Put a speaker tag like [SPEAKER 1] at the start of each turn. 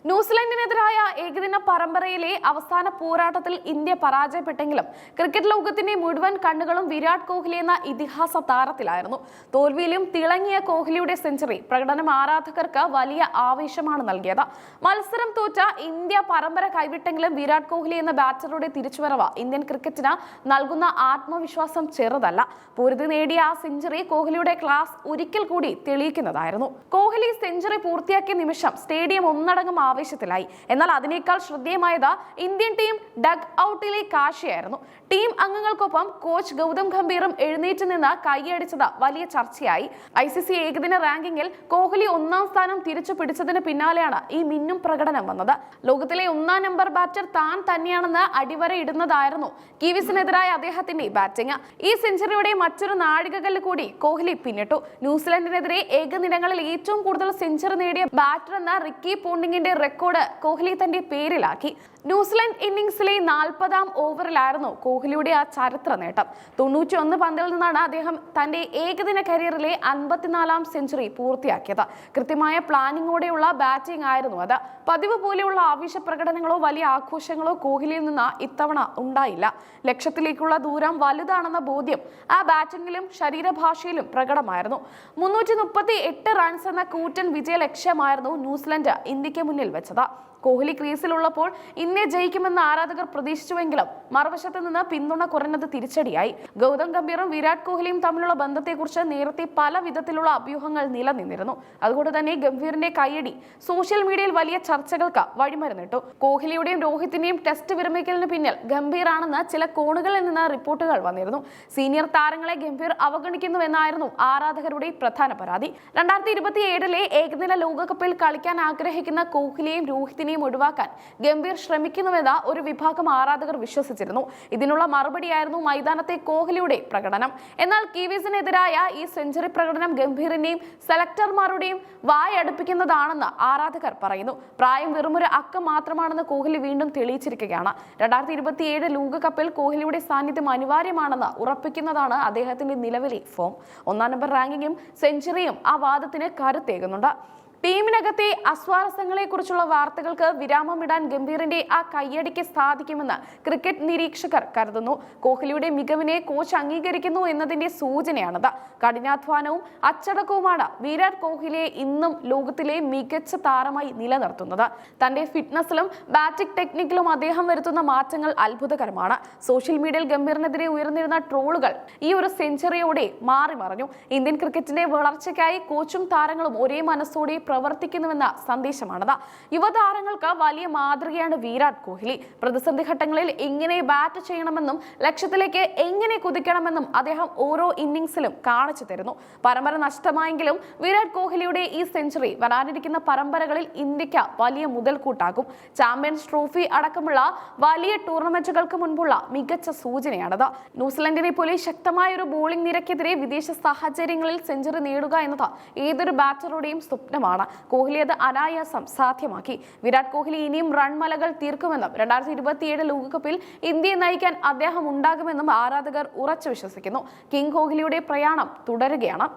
[SPEAKER 1] ന്യൂസിലൻഡിനെതിരായ ഏകദിന പരമ്പരയിലെ അവസാന പോരാട്ടത്തിൽ ഇന്ത്യ പരാജയപ്പെട്ടെങ്കിലും ക്രിക്കറ്റ് ലോകത്തിന്റെ മുഴുവൻ കണ്ണുകളും വിരാട് കോഹ്ലി എന്ന ഇതിഹാസ താരത്തിലായിരുന്നു. തോൽവിയിലും തിളങ്ങിയ കോഹ്ലിയുടെ സെഞ്ചുറി പ്രകടനം ആരാധകർക്ക് വലിയ ആവേശമാണ് നൽകിയത്. മത്സരം തോറ്റ ഇന്ത്യ പരമ്പര കൈവിട്ടെങ്കിലും വിരാട് കോഹ്ലി എന്ന ബാറ്ററുടെ തിരിച്ചുവരവ് ഇന്ത്യൻ ക്രിക്കറ്റിന് നൽകുന്ന ആത്മവിശ്വാസം ചെറുതല്ല. പൊരുതി നേടിയ ആ സെഞ്ചുറി കോഹ്ലിയുടെ ക്ലാസ് ഒരിക്കൽ കൂടി തെളിയിക്കുന്നതായിരുന്നു. കോഹ്ലി സെഞ്ചുറി പൂർത്തിയാക്കിയ നിമിഷം സ്റ്റേഡിയം ഒന്നടങ്കം ആവേശത്തിലായി. എന്നാൽ അതിനേക്കാൾ ശ്രദ്ധേയമായത് ഇന്ത്യൻ ടീം ഡഗ് ഔട്ടിലെ കാഴ്ചയായിരുന്നു. ടീം അംഗങ്ങൾക്കൊപ്പം കോച്ച് ഗൗതം ഗംഭീറും എഴുന്നേറ്റ് നിന്ന് കൈയടിച്ചത് വലിയ ചർച്ചയായി. ICC ഏകദിന റാങ്കിങ്ങിൽ കോഹ്ലി 1-ാം സ്ഥാനം തിരിച്ചു പിടിച്ചതിന് പിന്നാലെയാണ് ഈ മിന്നും പ്രകടനം വന്നത്. ലോകത്തിലെ 1-ാം നമ്പർ ബാറ്റർ താൻ തന്നെയാണെന്ന് അടിവരയിടുന്നതായിരുന്നു കിവീസിനെതിരായ അദ്ദേഹത്തിന്റെ ബാറ്റിംഗ്. ഈ സെഞ്ചുറിയുടെ മറ്റൊരു നാഴികകല്ല് കൂടി കോഹ്ലി പിന്നിട്ടു. ന്യൂസിലൻഡിനെതിരെ ഏകദിനങ്ങളിൽ ഏറ്റവും കൂടുതൽ സെഞ്ചുറി നേടിയ ബാറ്റർ എന്ന റിക്കി പോണ്ടിങ്ങിന്റെ റെക്കോർഡ് കോഹ്ലി തന്റെ പേരിലാക്കി. ന്യൂസിലൻഡ് ഇന്നിംഗ്സിലെ 40-ാം ഓവറിലായിരുന്നു കോഹ്ലിയുടെ ആ ചരിത്ര നേട്ടം. 91 പന്തിൽ നിന്നാണ് അദ്ദേഹം തന്റെ ഏകദിന കരിയറിലെ 54-ാം സെഞ്ചുറി പൂർത്തിയാക്കിയത്. കൃത്യമായ പ്ലാനിങ്ങോടെയുള്ള ബാറ്റിംഗ് ആയിരുന്നു അത്. പതിവ് പോലെയുള്ള ആവേശ പ്രകടനങ്ങളോ വലിയ ആഘോഷങ്ങളോ കോഹ്ലിയിൽ നിന്ന് ഇത്തവണ ഉണ്ടായില്ല. ലക്ഷ്യത്തിലേക്കുള്ള ദൂരം വലുതാണെന്ന ബോധ്യം ആ ബാറ്റിംഗിലും ശരീരഭാഷയിലും പ്രകടമായിരുന്നു. 338 റൺസ് എന്ന കൂറ്റൻ വിജയ ലക്ഷ്യമായിരുന്നു ന്യൂസിലൻഡ് ഇന്ത്യക്ക് മുന്നിൽ വെച്ചത്. കോഹ്ലി ക്രീസിലുള്ളപ്പോൾ ഇന്ത്യ ജയിക്കുമെന്ന് ആരാധകർ പ്രതീക്ഷിച്ചുവെങ്കിലും മറുവശത്ത് നിന്ന് പിന്തുണ കുറഞ്ഞത് തിരിച്ചടിയായി. ഗൗതം ഗംഭീറും വിരാട് കോഹ്ലിയും തമ്മിലുള്ള ബന്ധത്തെക്കുറിച്ച് നേരത്തെ പല വിധത്തിലുള്ള അഭ്യൂഹങ്ങൾ നിലനിന്നിരുന്നു. അതുകൊണ്ട് തന്നെ ഗംഭീറിന്റെ കയ്യടി സോഷ്യൽ മീഡിയയിൽ വലിയ ചർച്ചകൾക്ക് വഴിമരുന്നിട്ടു. കോഹ്ലിയുടെയും രോഹിത്തിന്റെയും ടെസ്റ്റ് വിരമിക്കലിന് പിന്നിൽ ഗംഭീറാണെന്ന് ചില കോണുകളിൽ നിന്ന് റിപ്പോർട്ടുകൾ വന്നിരുന്നു. സീനിയർ താരങ്ങളെ ഗംഭീർ അവഗണിക്കുന്നുവെന്നായിരുന്നു ആരാധകരുടെ പ്രധാന പരാതി. 2027 ഏകദിന ലോകകപ്പിൽ കളിക്കാൻ ആഗ്രഹിക്കുന്ന കോഹ്ലിയെയും രോഹിത്തിനെയും ഒഴിവാക്കാൻ ഗംഭീർ ശ്രമിക്കുന്നുവെന്ന് ഒരു വിഭാഗം ആരാധകർ വിശ്വസിച്ചിരുന്നു. ഇതിനുള്ള മറുപടിയായിരുന്നു മൈതാനത്തെ കോഹ്ലിയുടെ പ്രകടനം. എന്നാൽ കിവീസിനെതിരായ ഈ സെഞ്ചുറി പ്രകടനം ഗംഭീറിന്റെയും സെലക്ടർമാരുടെയും വായടുപ്പിക്കുന്നതാണെന്ന് ആരാധകർ പറയുന്നു. പ്രായം വെറുമൊരു അക്കം മാത്രമാണെന്ന് കോഹ്ലി വീണ്ടും തെളിയിച്ചിരിക്കുകയാണ്. 2027 ലോകകപ്പിൽ കോഹ്ലിയുടെ സാന്നിധ്യം അനിവാര്യമാണെന്ന് ഉറപ്പിക്കുന്നതാണ് അദ്ദേഹത്തിന്റെ നിലവിലെ ഫോം. 1-ാം നമ്പർ റാങ്കിങ്ങും സെഞ്ചുറിയും ആ വാദത്തിന് കരുത്തേകുന്നുണ്ട്. ടീമിനകത്തെ അസ്വാരസ്യങ്ങളെ കുറിച്ചുള്ള വാർത്തകൾക്ക് വിരാമമിടാൻ ഗംഭീറിന്റെ ആ കയ്യടിക്ക് സാധിക്കുമെന്ന് ക്രിക്കറ്റ് നിരീക്ഷകർ കരുതുന്നു. കോഹ്ലിയുടെ മികവിനെ കോച്ച് അംഗീകരിക്കുന്നു എന്നതിന്റെ സൂചനയാണത്. കഠിനാധ്വാനവും അച്ചടക്കവുമാണ് വിരാട് കോഹ്ലിയെ ഇന്നും ലോകത്തിലെ മികച്ച താരമായി നിലനിർത്തുന്നത്. തന്റെ ഫിറ്റ്നസിലും ബാറ്റിംഗ് ടെക്നിക്കിലും അദ്ദേഹം വരുത്തുന്ന മാറ്റങ്ങൾ അത്ഭുതകരമാണ്. സോഷ്യൽ മീഡിയയിൽ ഗംഭീറിനെതിരെ ഉയർന്നിരുന്ന ട്രോളുകൾ ഈ ഒരു സെഞ്ചുറിയോടെ മാറി മറിഞ്ഞു. ഇന്ത്യൻ ക്രിക്കറ്റിന്റെ വളർച്ചയ്ക്കായി കോച്ചും താരങ്ങളും ഒരേ മനസ്സോടെ പ്രവർത്തിക്കുന്നുവെന്ന സന്ദേശമാണത്. യുവതാരങ്ങൾക്ക് വലിയ മാതൃകയാണ് വിരാട് കോഹ്ലി. പ്രതിസന്ധി ഘട്ടങ്ങളിൽ എങ്ങനെ ബാറ്റ് ചെയ്യണമെന്നും ലക്ഷ്യത്തിലേക്ക് എങ്ങനെ കുതിക്കണമെന്നും അദ്ദേഹം ഓരോ ഇന്നിംഗ്സിലും കാണിച്ചു തരുന്നു. പരമ്പര നഷ്ടമായെങ്കിലും വിരാട് കോഹ്ലിയുടെ ഈ സെഞ്ചുറി വരാനിരിക്കുന്ന പരമ്പരകളിൽ ഇന്ത്യക്ക് വലിയ മുതൽക്കൂട്ടാകും. ചാമ്പ്യൻസ് ട്രോഫി അടക്കമുള്ള വലിയ ടൂർണമെന്റുകൾക്ക് മുൻപുള്ള മികച്ച സൂചനയാണത്. ന്യൂസിലൻഡിനെ പോലെ ശക്തമായ ഒരു ബോളിംഗ് നിരക്കെതിരെ വിദേശ സാഹചര്യങ്ങളിൽ സെഞ്ചുറി നേടുക എന്നത് ഏതൊരു ബാറ്ററുടെയും സ്വപ്നമാണ്. കോഹ്ലി അത് അനായാസം സാധ്യമാക്കി. വിരാട് കോഹ്ലി ഇനിയും റൺമലകൾ തീർക്കുമെന്നും 2027 ലോകകപ്പിൽ ഇന്ത്യയെ നയിക്കാൻ അദ്ദേഹം ഉണ്ടാകുമെന്നും ആരാധകർ ഉറച്ചു വിശ്വസിക്കുന്നു. കിങ് കോഹ്ലിയുടെ പ്രയാണം തുടരുകയാണ്.